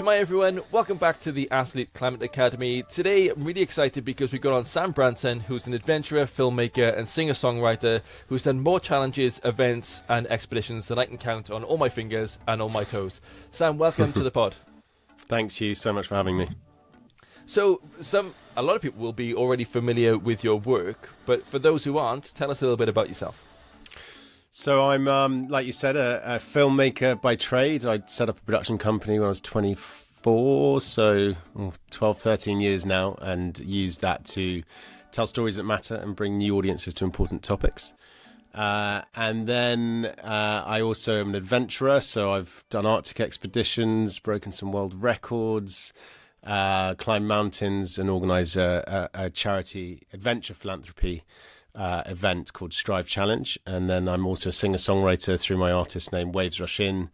Shemai everyone, welcome back to the Athlete Climate Academy. Today I'm really excited because we've got on Sam Branson, who's an adventurer, filmmaker and singer-songwriter who's done more challenges, events and expeditions than I can count on all my fingers and on my toes. Sam, welcome to the pod. Thanks you so much for having me. So a lot of people will be already familiar with your work, but for those who aren't, tell us a little bit about yourself. So I'm, like you said, a filmmaker by trade. I set up a production company when I was 24, so 12, 13 years now, and use that to tell stories that matter and bring new audiences to important topics. And then I also am an adventurer, so I've done Arctic expeditions, broken some world records, climbed mountains and organise a charity adventure philanthropy event called Strive Challenge. And then I'm also a singer-songwriter through my artist name Waves Rush In,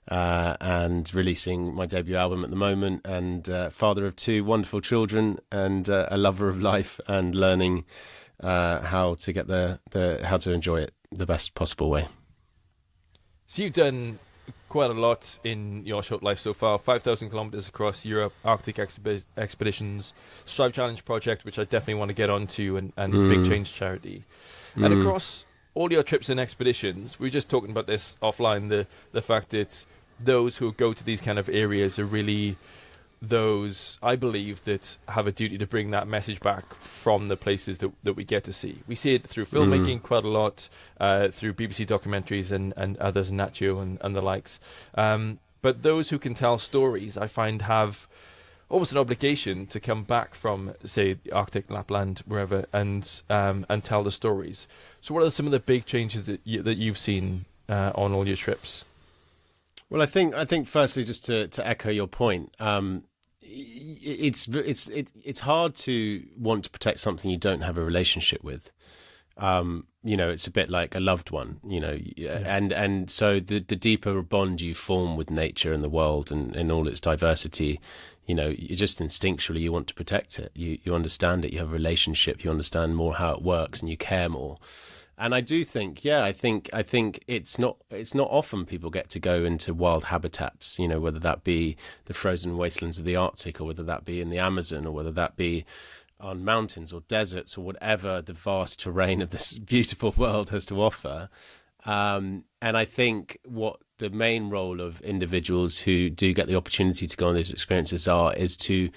and releasing my debut album at the moment, and father of two wonderful children, and a lover of life and learning how to get how to enjoy it the best possible way. So you've done quite a lot in your short life so far. 5,000 kilometers across Europe, Arctic expeditions, Strive Challenge project, which I definitely want to get onto, and Big Change charity. And across all your trips and expeditions, we were just talking about this offline, the fact that those who go to these kind of areas are really those, I believe, that have a duty to bring that message back from the places that we get to see. We see it through filmmaking quite a lot, through BBC documentaries and others, Nat Geo and the likes. But those who can tell stories, I find, have almost an obligation to come back from, say, the Arctic, Lapland, wherever, and tell the stories. So what are some of the big changes that you've seen on all your trips? Well, I think firstly, just to echo your point, it's hard to want to protect something you don't have a relationship with. It's a bit like a loved one, and so the deeper bond you form with nature and the world and all its diversity, you just instinctually you want to protect it. You understand it. You have a relationship. You understand more how it works, and you care more. And I do think, I think it's not often people get to go into wild habitats, whether that be the frozen wastelands of the Arctic, or whether that be in the Amazon, or whether that be on mountains or deserts, or whatever the vast terrain of this beautiful world has to offer. And I think what the main role of individuals who do get the opportunity to go on those experiences is to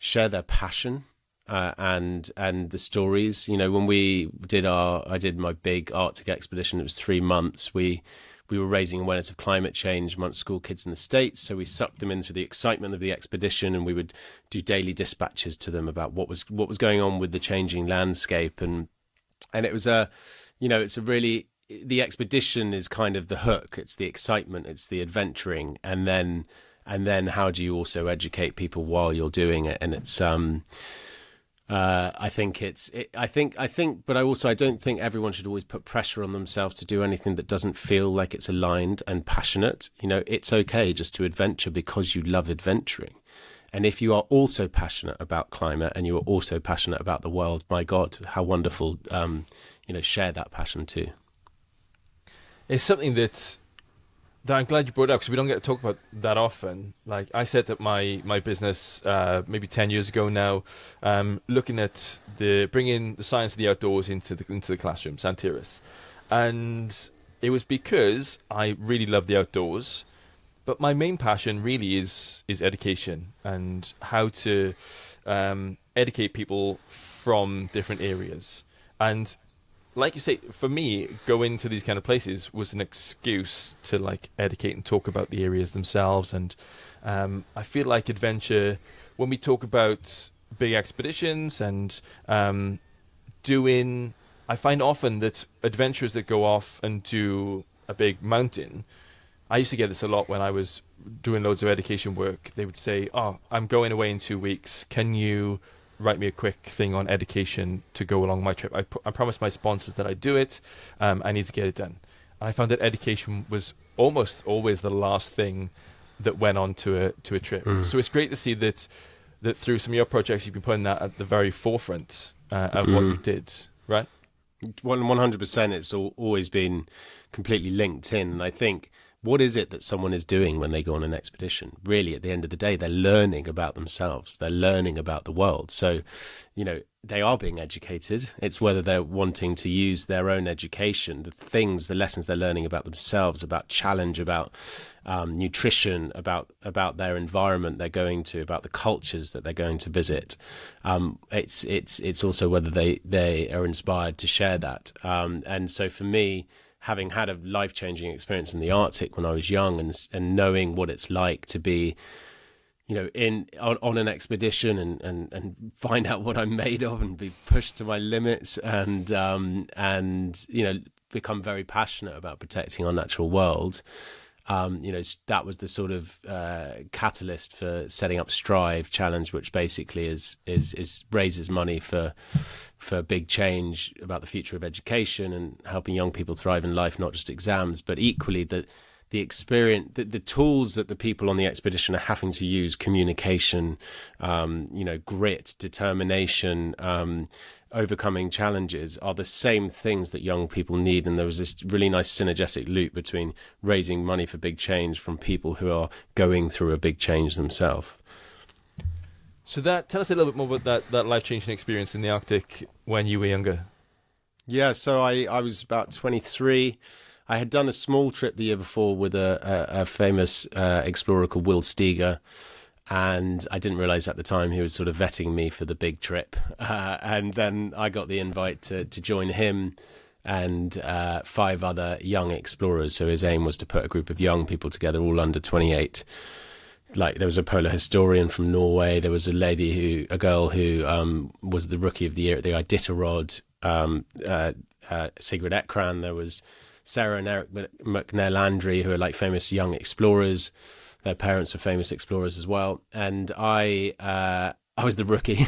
share their passion. And the stories, when I did my big Arctic expedition, it was 3 months. We were raising awareness of climate change amongst school kids in the States. So we sucked them in through the excitement of the expedition, and we would do daily dispatches to them about what was going on with the changing landscape. And it was it's a really, the expedition is kind of the hook. It's the excitement, it's the adventuring. And then how do you also educate people while you're doing it? And it's, I don't think everyone should always put pressure on themselves to do anything that doesn't feel like it's aligned and passionate. It's okay just to adventure because you love adventuring. And if you are also passionate about climate and you are also passionate about the world, my God, how wonderful, share that passion too. It's something that I'm glad you brought it up, because we don't get to talk about that often. Like, I set up my business maybe 10 years ago now, looking at bringing the science of the outdoors into the classroom, Santiris. And it was because I really love the outdoors, but my main passion really is education and how to educate people from different areas. And like you say, for me, going to these kind of places was an excuse to educate and talk about the areas themselves. And I feel like adventure, when we talk about big expeditions and I find often that adventurers that go off and do a big mountain, I used to get this a lot when I was doing loads of education work. They would say, "Oh, I'm going away in 2 weeks. Can you write me a quick thing on education to go along my trip? I promised my sponsors that I'd do it. I need to get it done." And I found that education was almost always the last thing that went on to a trip. So it's great to see that through some of your projects, you've been putting that at the very forefront of what you did, right? 100%. It's always been completely linked in. And I think what is it that someone is doing when they go on an expedition? Really, at the end of the day, they're learning about themselves. They're learning about the world. So, they are being educated. It's whether they're wanting to use their own education, the lessons they're learning about themselves, about challenge, about nutrition, about their environment they're going to, about the cultures that they're going to visit. It's also whether they are inspired to share that. And so for me, having had a life-changing experience in the Arctic when I was young, and knowing what it's like to be, on an expedition and find out what I'm made of and be pushed to my limits, and become very passionate about protecting our natural world. That was the sort of catalyst for setting up Strive Challenge, which basically is raises money for big change about the future of education and helping young people thrive in life, not just exams, but equally the experience, the tools that the people on the expedition are having to use, communication, grit, determination, overcoming challenges, are the same things that young people need. And there was this really nice synergetic loop between raising money for big change from people who are going through a big change themselves. So tell us a little bit more about that life-changing experience in the Arctic when you were younger. Yeah, so I was about 23. I had done a small trip the year before with a famous explorer called Will Steger, and I didn't realize at the time he was sort of vetting me for the big trip. And then I got the invite to join him and 5 other young explorers. So his aim was to put a group of young people together, all under 28. Like, there was a polar historian from Norway. There was a girl who was the rookie of the year at the Iditarod, Sigrid Ekran. There was Sarah and Eric McNeil-Landry, who are like famous young explorers. Their parents were famous explorers as well. And I was the rookie,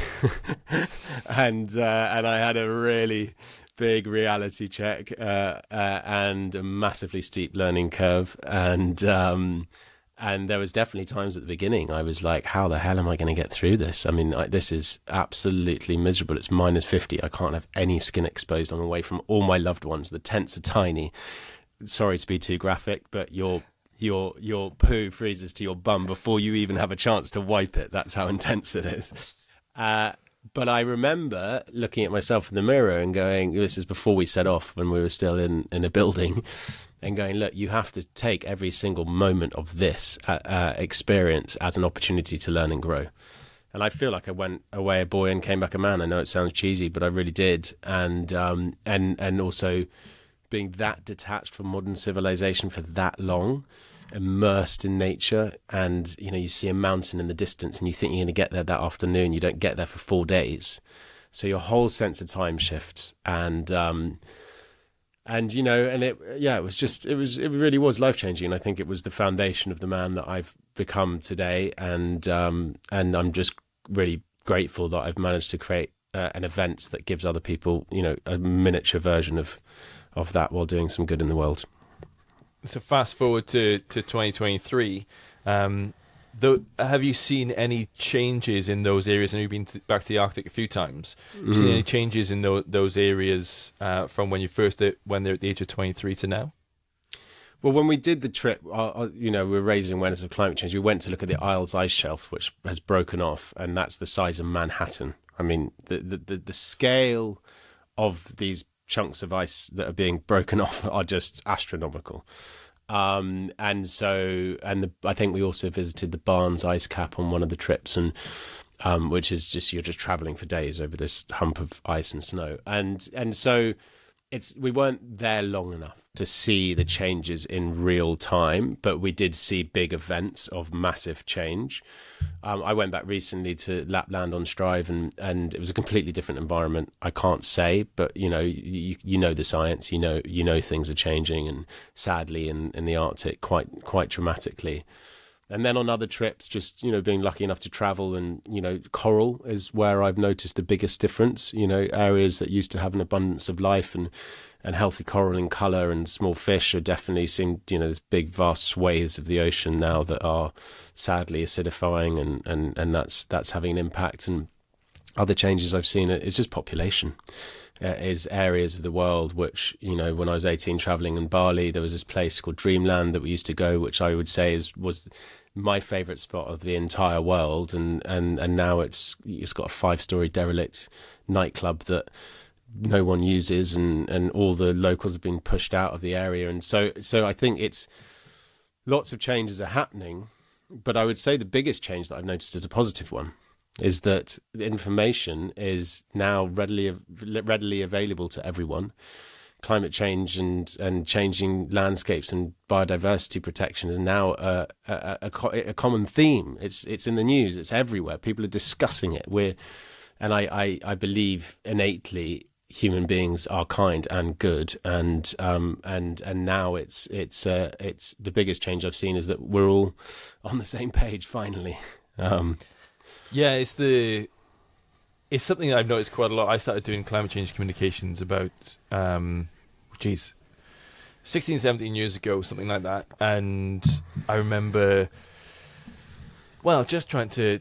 and I had a really big reality check and a massively steep learning curve. And there was definitely times at the beginning I was like, how the hell am I going to get through this? I mean, this is absolutely miserable. It's -50. I can't have any skin exposed. I'm away from all my loved ones. The tents are tiny. Sorry to be too graphic, but your poo freezes to your bum before you even have a chance to wipe it. That's how intense it is. But I remember looking at myself in the mirror and going, this is before we set off, when we were still in a building, and going, look, you have to take every single moment of this experience as an opportunity to learn and grow. And I feel like I went away a boy and came back a man. I know it sounds cheesy, but I really did. And also being that detached from modern civilization for that long, immersed in nature, and you see a mountain in the distance and you think you're going to get there that afternoon. You don't get there for 4 days, so your whole sense of time shifts. And it really was life-changing. And I think it was the foundation of the man that I've become today. And I'm just really grateful that I've managed to create an event that gives other people, a miniature version of that while doing some good in the world. So fast forward to 2023. Have you seen any changes in those areas? And you've been back to the Arctic a few times. Have you seen any changes in those areas from when you first when they're at the age of 23 to now? Well, when we did the trip, we were raising awareness of climate change. We went to look at the Isles ice shelf, which has broken off, and that's the size of Manhattan. I mean, the scale of these chunks of ice that are being broken off are just astronomical. I think we also visited the Barnes ice cap on one of the trips, and which is just, you're just traveling for days over this hump of ice and snow. And so we weren't there long enough to see the changes in real time, but we did see big events of massive change. I went back recently to Lapland on Strive, and it was a completely different environment. I can't say, but you know the science, you know things are changing, and sadly in the Arctic quite dramatically. And then on other trips, just, being lucky enough to travel, and, coral is where I've noticed the biggest difference. Areas that used to have an abundance of life and healthy coral in colour and small fish are definitely seeing, this big vast swathes of the ocean now that are sadly acidifying, and that's having an impact. And other changes I've seen is just population. is areas of the world which, you know, when I was 18 traveling in Bali, there was this place called Dreamland that we used to go, which I would say was my favorite spot of the entire world, and now it's got a 5-story derelict nightclub that no one uses, and all the locals have been pushed out of the area. And so I think it's lots of changes are happening, but I would say the biggest change that I've noticed is a positive one, is that information is now readily available to everyone. Climate change and changing landscapes and biodiversity protection is now a common theme. It's in the news. It's everywhere. People are discussing it. I believe innately human beings are kind and good, and now it's the biggest change I've seen is that we're all on the same page finally. Yeah, it's something that I've noticed quite a lot. I started doing climate change communications about 16, 17 years ago, something like that. And I remember, well, just trying to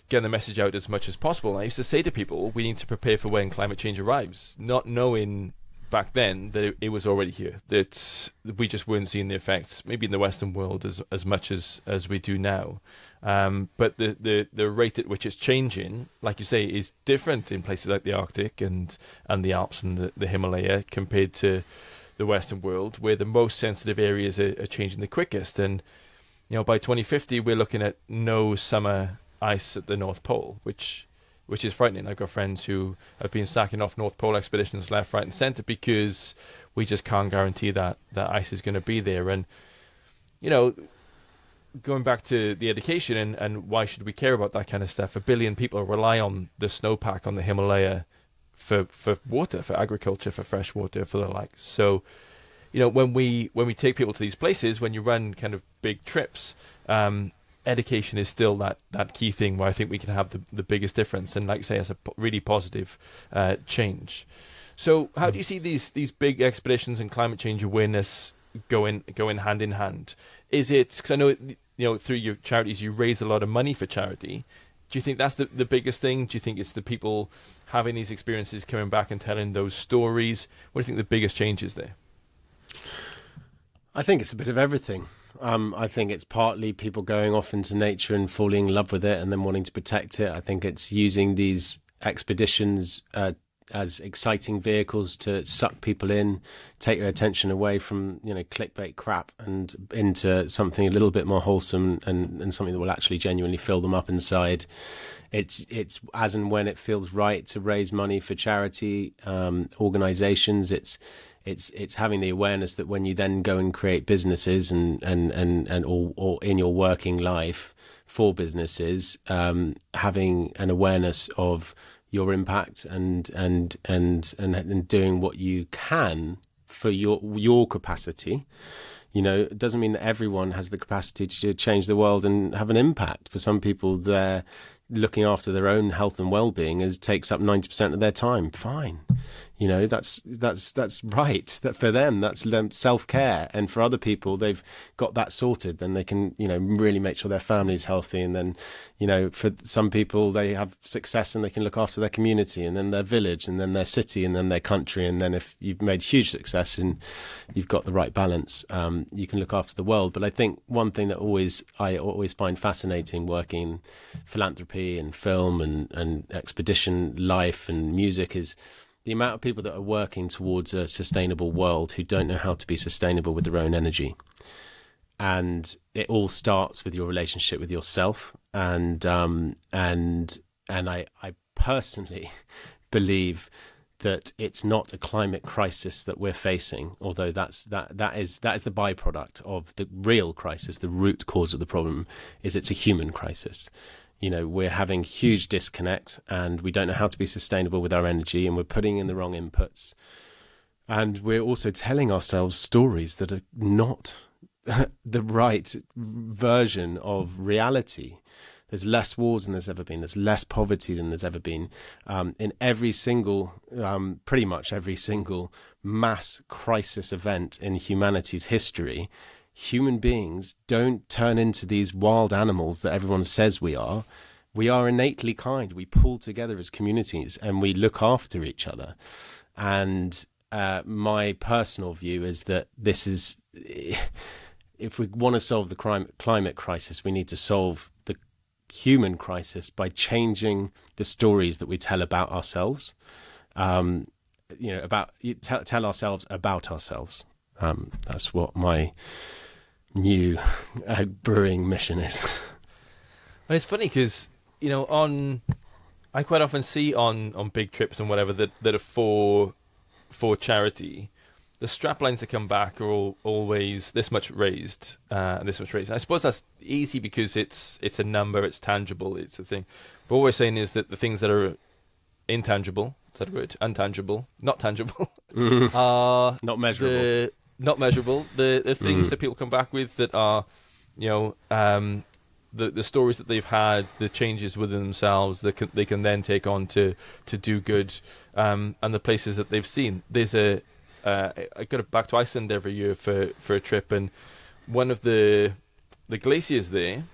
get the message out as much as possible. I used to say to people, we need to prepare for when climate change arrives, not knowing back then that it was already here, that we just weren't seeing the effects, maybe in the Western world as much as we do now. But the rate at which it's changing, like you say, is different in places like the Arctic and the Alps and the Himalaya compared to the Western world, where the most sensitive areas are changing the quickest. And you know, by 2050, we're looking at no summer ice at the North Pole, which is frightening. I've got friends who have been sacking off North Pole expeditions left, right, and centre because we just can't guarantee that ice is going to be there. And you know, going back to the education and why should we care about that kind of stuff? 1 billion people rely on the snowpack on the Himalaya for water, for agriculture, for fresh water, for the like. So, you know, when we take people to these places, when you run kind of big trips, education is still that key thing where I think we can have the biggest difference, and like I say, as a really positive change. So how do you see these big expeditions and climate change awareness going hand in hand? Is it, because I know, you know, through your charities you raise a lot of money for charity. Do you think that's the biggest thing? Do you think it's the people having these experiences, coming back and telling those stories? What do you think the biggest change is there? I think it's a bit of everything. I think it's partly people going off into nature and falling in love with it and then wanting to protect it. I think it's using these expeditions as exciting vehicles to suck people in, take their attention away from, you know, clickbait crap and into something a little bit more wholesome and something that will actually genuinely fill them up inside. It's as and when it feels right to raise money for charity organizations. It's having the awareness that when you then go and create businesses and or in your working life for businesses, having an awareness of your impact and doing what you can for your capacity. You know, it doesn't mean that everyone has the capacity to change the world and have an impact. For some people, they're looking after their own health and well-being takes up 90% of their time. Fine. You know, that's right. That for them, that's self-care. And for other people, they've got that sorted. Then they can, you know, really make sure their family's healthy. And then, you know, for some people, they have success and they can look after their community and then their village and then their city and then their country. And then if you've made huge success and you've got the right balance, you can look after the world. But I think one thing that I always find fascinating working in philanthropy and film and expedition life and music is the amount of people that are working towards a sustainable world who don't know how to be sustainable with their own energy. And it all starts with your relationship with yourself. And I personally believe that it's not a climate crisis that we're facing, although that is the byproduct of the real crisis. The root cause of the problem is it's a human crisis. You know, we're having huge disconnect and we don't know how to be sustainable with our energy, and we're putting in the wrong inputs. And we're also telling ourselves stories that are not the right version of reality. There's less wars than there's ever been. There's less poverty than there's ever been. In every single, pretty much every single mass crisis event in humanity's history, human beings don't turn into these wild animals that everyone says we are. We are innately kind. We pull together as communities and we look after each other. And my personal view is that this is, if we want to solve the climate crisis, we need to solve the human crisis by changing the stories that we tell about ourselves. Tell ourselves about ourselves. That's what my new brewing mission is. And it's funny because, I quite often see on big trips and whatever that are for charity, the strap lines that come back are always this much raised and this much raised. And I suppose that's easy because it's a number, it's tangible, it's a thing. But what we're saying is that the things that are intangible, is that a word? Untangible, not tangible, are not measurable. The things that people come back with that are, the stories that they've had, the changes within themselves that they can then take on to do good, and the places that they've seen. There's I go back to Iceland every year for a trip, and one of the glaciers there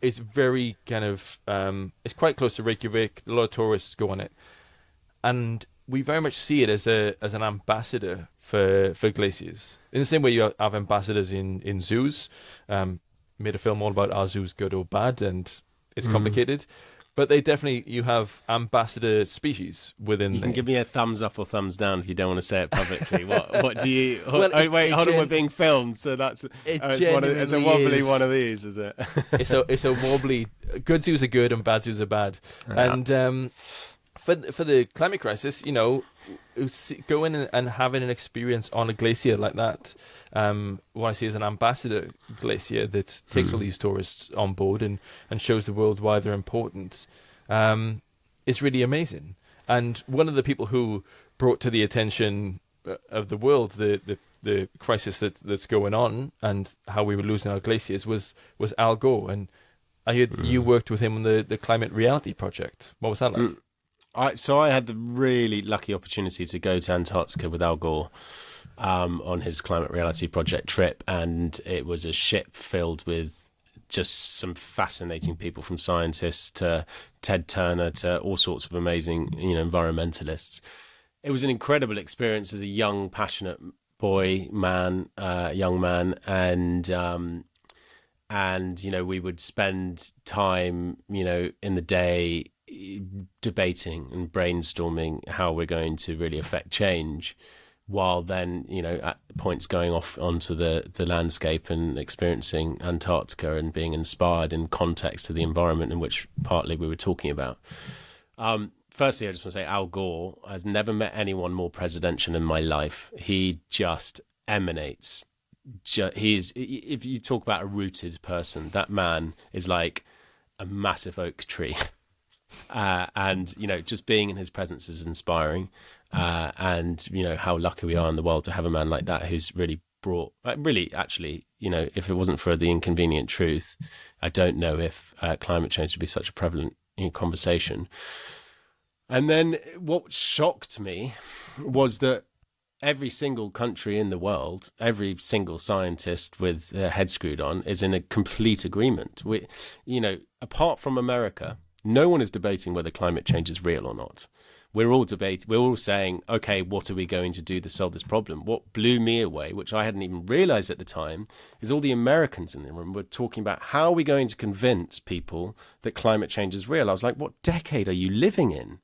is very kind of it's quite close to Reykjavik. A lot of tourists go on it, and we very much see it as an ambassador for glaciers. In the same way you have ambassadors in zoos. Made a film all about are zoos good or bad, and it's complicated. But you have ambassador species within. You can give me a thumbs up or thumbs down if you don't want to say it publicly. What do you? Well, hold on, we're being filmed, so that's it's a wobbly one of these, is it? it's a wobbly. Good zoos are good and bad zoos are bad, and for the climate crisis, going and having an experience on a glacier like that. What I see as an ambassador glacier that takes all these tourists on board and shows the world why they're important is really amazing. And one of the people who brought to the attention of the world the crisis that's going on and how we were losing our glaciers was Al Gore. And I heard you worked with him on the Climate Reality Project. What was that like? So I had the really lucky opportunity to go to Antarctica with Al Gore on his Climate Reality Project trip, and it was a ship filled with just some fascinating people, from scientists to Ted Turner to all sorts of amazing, environmentalists. It was an incredible experience as a young, passionate young man, and we would spend time, in the day debating and brainstorming how we're going to really affect change, while then, at points going off onto the landscape and experiencing Antarctica and being inspired in context to the environment in which partly we were talking about. Firstly, I just want to say Al Gore, I've never met anyone more presidential in my life. He just emanates. If you talk about a rooted person, that man is like a massive oak tree. And just being in his presence is inspiring, and how lucky we are in the world to have a man like that who's really brought actually, if it wasn't for the inconvenient truth, I don't know if climate change would be such a prevalent conversation. And then what shocked me was that every single country in the world, every single scientist with their head screwed on, is in a complete agreement. Apart from America, no one is debating whether climate change is real or not. We're all saying, okay, what are we going to do to solve this problem? What blew me away, which I hadn't even realized at the time, is all the Americans in the room were talking about how are we going to convince people that climate change is real. I was like, what decade are you living in?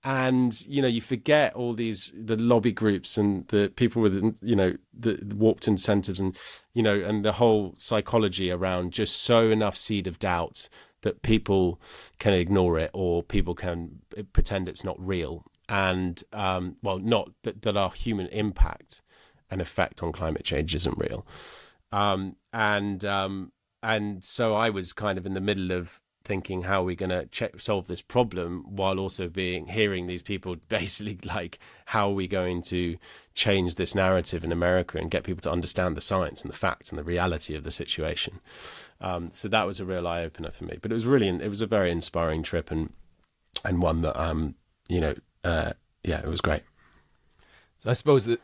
And, you forget all the lobby groups and the people with, the warped incentives and, and the whole psychology around just sow enough seed of doubt that people can ignore it, or people can pretend it's not real. And, not that our human impact and effect on climate change isn't real. And so I was kind of in the middle of thinking, how are we going to solve this problem, while also hearing these people basically like, how are we going to change this narrative in America and get people to understand the science and the facts and the reality of the situation. So that was a real eye opener for me. But it was a very inspiring trip, and one that it was great. So I suppose that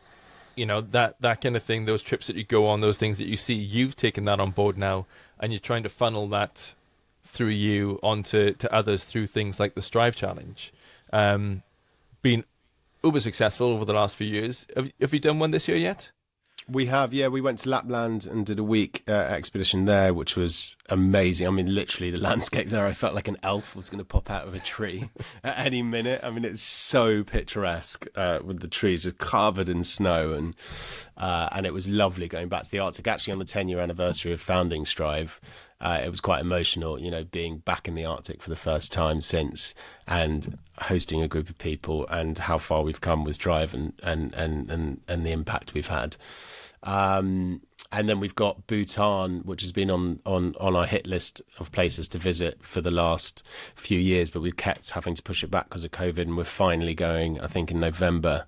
that kind of thing, those trips that you go on, those things that you see, you've taken that on board now, and you're trying to funnel that through you onto others through things like the Strive Challenge. been uber successful over the last few years. Have you done one this year yet? We have, yeah. We went to Lapland and did a week expedition there, which was amazing. I mean, literally, the landscape there, I felt like an elf was going to pop out of a tree at any minute. I mean, it's so picturesque with the trees just covered in snow, and it was lovely going back to the Arctic. Actually, on the 10-year anniversary of founding Strive, it was quite emotional, being back in the Arctic for the first time since, and hosting a group of people, and how far we've come with Strive, and the impact we've had. And then we've got Bhutan, which has been on our hit list of places to visit for the last few years, but we've kept having to push it back because of COVID, and we're finally going, I think, in November.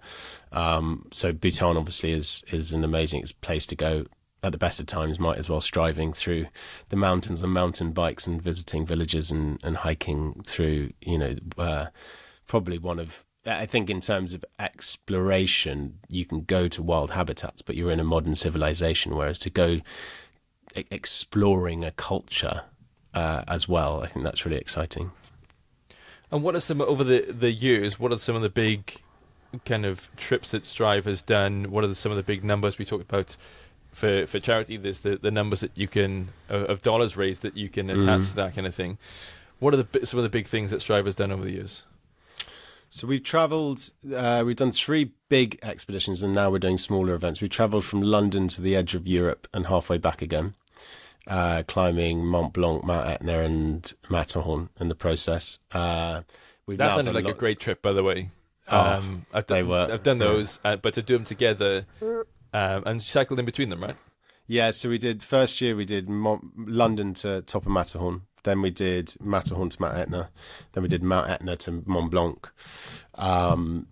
So Bhutan obviously is an amazing place to go at the best of times. Might as well striving through the mountains on mountain bikes and visiting villages and hiking through, probably one of, I think in terms of exploration, you can go to wild habitats, but you're in a modern civilization, whereas to go exploring a culture as well, I think that's really exciting. And what are some, over the years, what are some of the big kind of trips that Strive has done? What are some of the big numbers we talked about for charity? There's the numbers that you can, of dollars raised that you can attach to that kind of thing. What are some of the big things that Strive has done over the years? So we've travelled, we've done 3 big expeditions, and now we're doing smaller events. We travelled from London to the edge of Europe and halfway back again, climbing Mont Blanc, Mount Etna and Matterhorn in the process. That sounded like a great trip, by the way. I've done those, but to do them together and cycled in between them, right? Yeah, so first year we did London to top of Matterhorn. Then we did Matterhorn to Mount Etna. Then we did Mount Etna to Mont Blanc. And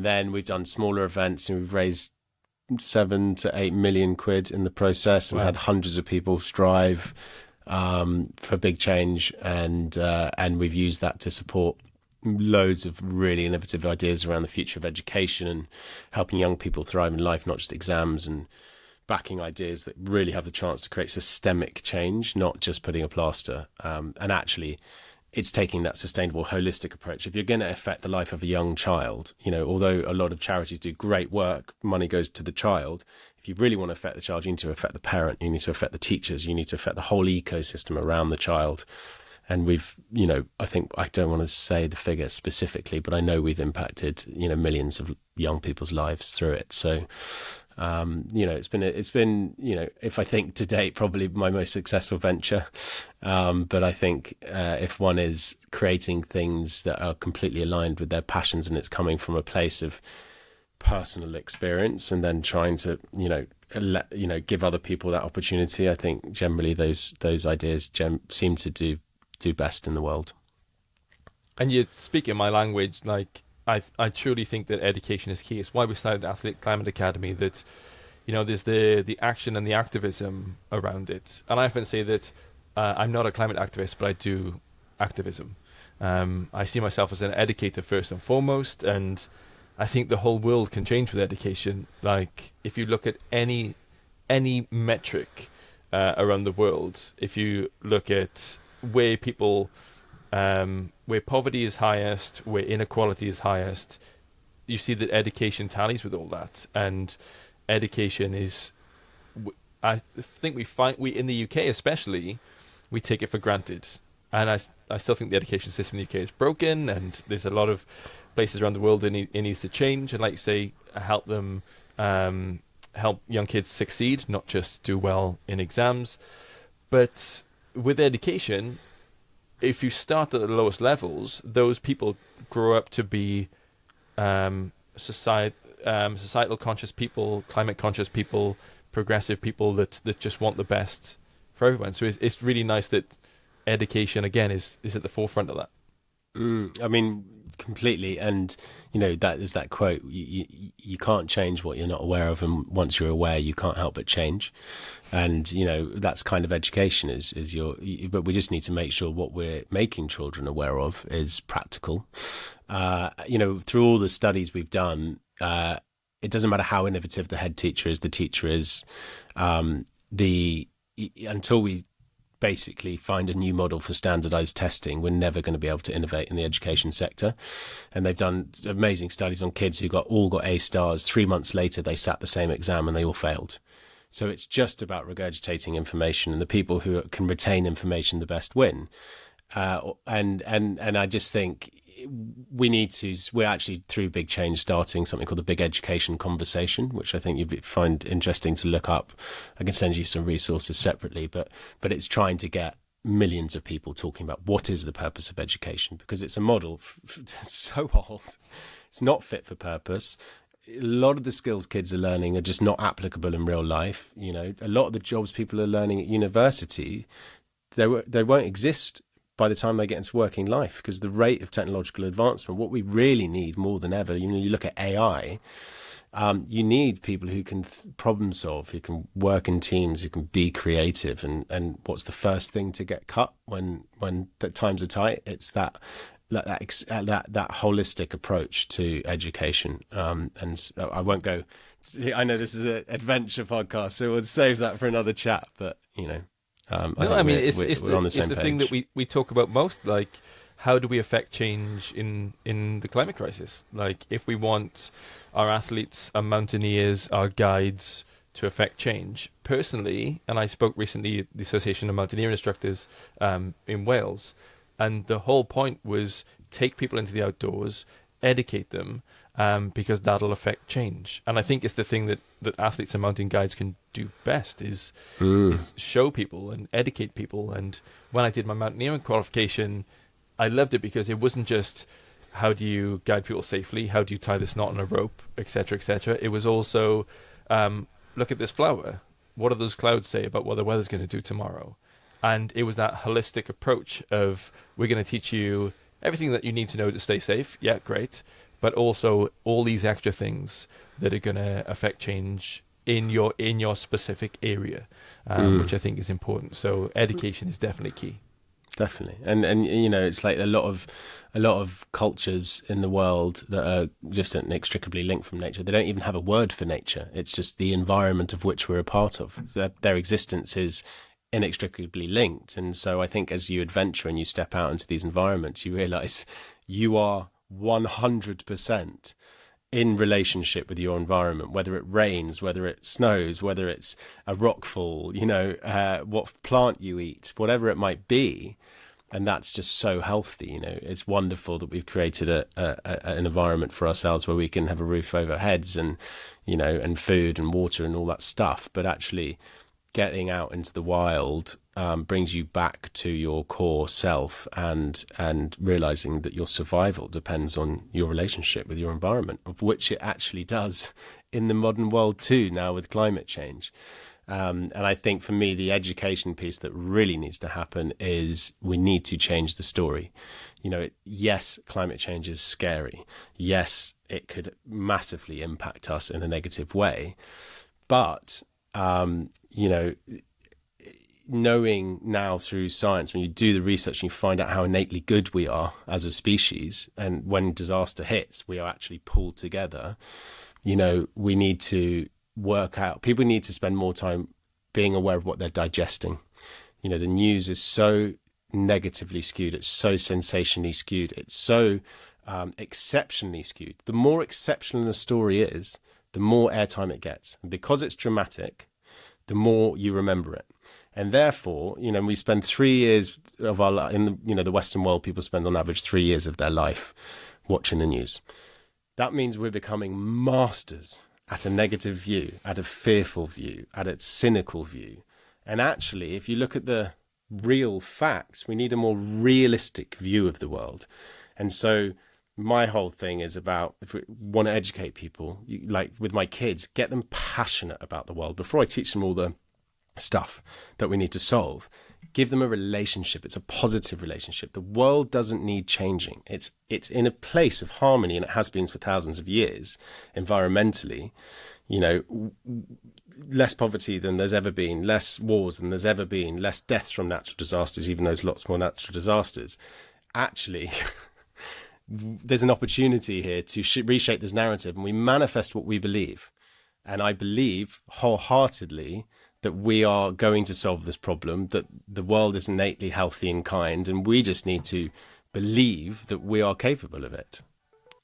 then we've done smaller events, and we've raised 7 to 8 million quid in the process, and had hundreds of people strive for big change. And we've used that to support loads of really innovative ideas around the future of education and helping young people thrive in life, not just exams, and backing ideas that really have the chance to create systemic change, not just putting a plaster. And actually, it's taking that sustainable, holistic approach. If you're going to affect the life of a young child, although a lot of charities do great work, money goes to the child. If you really want to affect the child, you need to affect the parent, you need to affect the teachers, you need to affect the whole ecosystem around the child. And we've, I think, I don't want to say the figure specifically, but I know we've impacted, millions of young people's lives through it. So, it's been, if I think to date, probably my most successful venture. But I think if one is creating things that are completely aligned with their passions, and it's coming from a place of personal experience, and then trying to, give other people that opportunity, I think generally those ideas seem to do best in the world. And you're speaking my language. Like, I truly think that education is key. It's why we started Athlete Climate Academy, that there's the action and the activism around it. And I often say that I'm not a climate activist, but I do activism. I see myself as an educator first and foremost, and I think the whole world can change with education. Like, if you look at any metric around the world, if you look at where people, where poverty is highest, where inequality is highest, you see that education tallies with all that. And education is, I think we in the UK especially, we take it for granted. And I still think the education system in the UK is broken, and there's a lot of places around the world it needs to change. And like you say, help them, help young kids succeed, not just do well in exams. But with education, if you start at the lowest levels, those people grow up to be societal conscious people, climate conscious people, progressive people that just want the best for everyone. So it's really nice that education again is at the forefront of that. I mean, completely. And that is that quote, you can't change what you're not aware of, and once you're aware, you can't help but change. And that's kind of education but we just need to make sure what we're making children aware of is practical. Through all the studies we've done, it doesn't matter how innovative the head teacher is, the teacher is, until we basically find a new model for standardized testing, we're never going to be able to innovate in the education sector. And they've done amazing studies on kids who all got A stars. 3 months later, they sat the same exam and they all failed. So it's just about regurgitating information, and the people who can retain information the best win. And I just think we're actually, through Big Change, starting something called the Big Education Conversation, which I think you'd find interesting to look up. I can send you some resources separately, but it's trying to get millions of people talking about what is the purpose of education, because it's a model so old, it's not fit for purpose. A lot of the skills kids are learning are just not applicable in real life. You know, a lot of the jobs people are learning at university, they won't exist by the time they get into working life, because the rate of technological advancement, what we really need more than ever, you know, you look at AI, you need people who can problem solve, who can work in teams, who can be creative. And what's the first thing to get cut when the times are tight? It's that holistic approach to education. And I won't go. I know this is an adventure podcast, so we'll save that for another chat. But you know, it's we're on the same the page. thing that we talk about most. Like, how do we affect change in the climate crisis? Like, if we want our athletes, our mountaineers, our guides to affect change, personally, and I spoke recently at the Association of Mountaineering Instructors in Wales. And the whole point was take people into the outdoors, educate them, because that'll affect change. And I think it's the thing that athletes and mountain guides can do best is show people and educate people. And when I did my mountaineering qualification, I loved it because it wasn't just how do you guide people safely, how do you tie this knot on a rope, etc., etc. It was also look at this flower. What do those clouds say about what the weather's going to do tomorrow? And it was that holistic approach of, we're going to teach you everything that you need to know to stay safe. Yeah, great. But also all these extra things that are going to affect change in your specific area, which I think is important. So education is definitely key. Definitely. And you know, it's like a lot of cultures in the world that are just inextricably linked from nature. They don't even have a word for nature. It's just the environment of which we're a part of. Their existence is inextricably linked. And so I think as you adventure and you step out into these environments, you realize you are 100% in relationship with your environment, whether it rains, whether it snows, whether it's a rockfall, you know, what plant you eat, whatever it might be. And that's just so healthy. You know, it's wonderful that we've created an environment for ourselves where we can have a roof over our heads and, you know, and food and water and all that stuff. But actually getting out into the wild brings you back to your core self, and realizing that your survival depends on your relationship with your environment, of which it actually does in the modern world too, now with climate change. And I think for me, the education piece that really needs to happen is we need to change the story. You know, yes, climate change is scary. Yes, it could massively impact us in a negative way. But you know, knowing now through science, when you do the research and you find out how innately good we are as a species, and when disaster hits, we are actually pulled together. You know, we need to work out, people need to spend more time being aware of what they're digesting. You know, the news is so negatively skewed. It's so sensationally skewed. It's so exceptionally skewed. The more exceptional a story is, the more airtime it gets. And because it's dramatic, the more you remember it. And therefore, you know, we spend 3 years of our life, in the, you know, the Western world, people spend on average 3 years of their life watching the news. That means we're becoming masters at a negative view, at a fearful view, at a cynical view. And actually, if you look at the real facts, we need a more realistic view of the world. And so my whole thing is about, if we want to educate people, like with my kids, get them passionate about the world. Before I teach them all the stuff that we need to solve, give them a relationship. It's a positive relationship. The world doesn't need changing. It's in a place of harmony, and it has been for thousands of years. Environmentally, you know, less poverty than there's ever been, less wars than there's ever been, less deaths from natural disasters, even though there's lots more natural disasters. Actually, there's an opportunity here to reshape this narrative, and we manifest what we believe. And I believe wholeheartedly that we are going to solve this problem, that the world is innately healthy and kind, and we just need to believe that we are capable of it.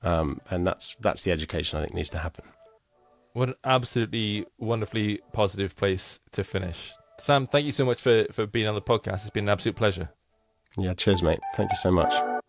And that's the education I think needs to happen. What an absolutely wonderfully positive place to finish. Sam, thank you so much for being on the podcast. It's been an absolute pleasure. Yeah, cheers, mate. Thank you so much.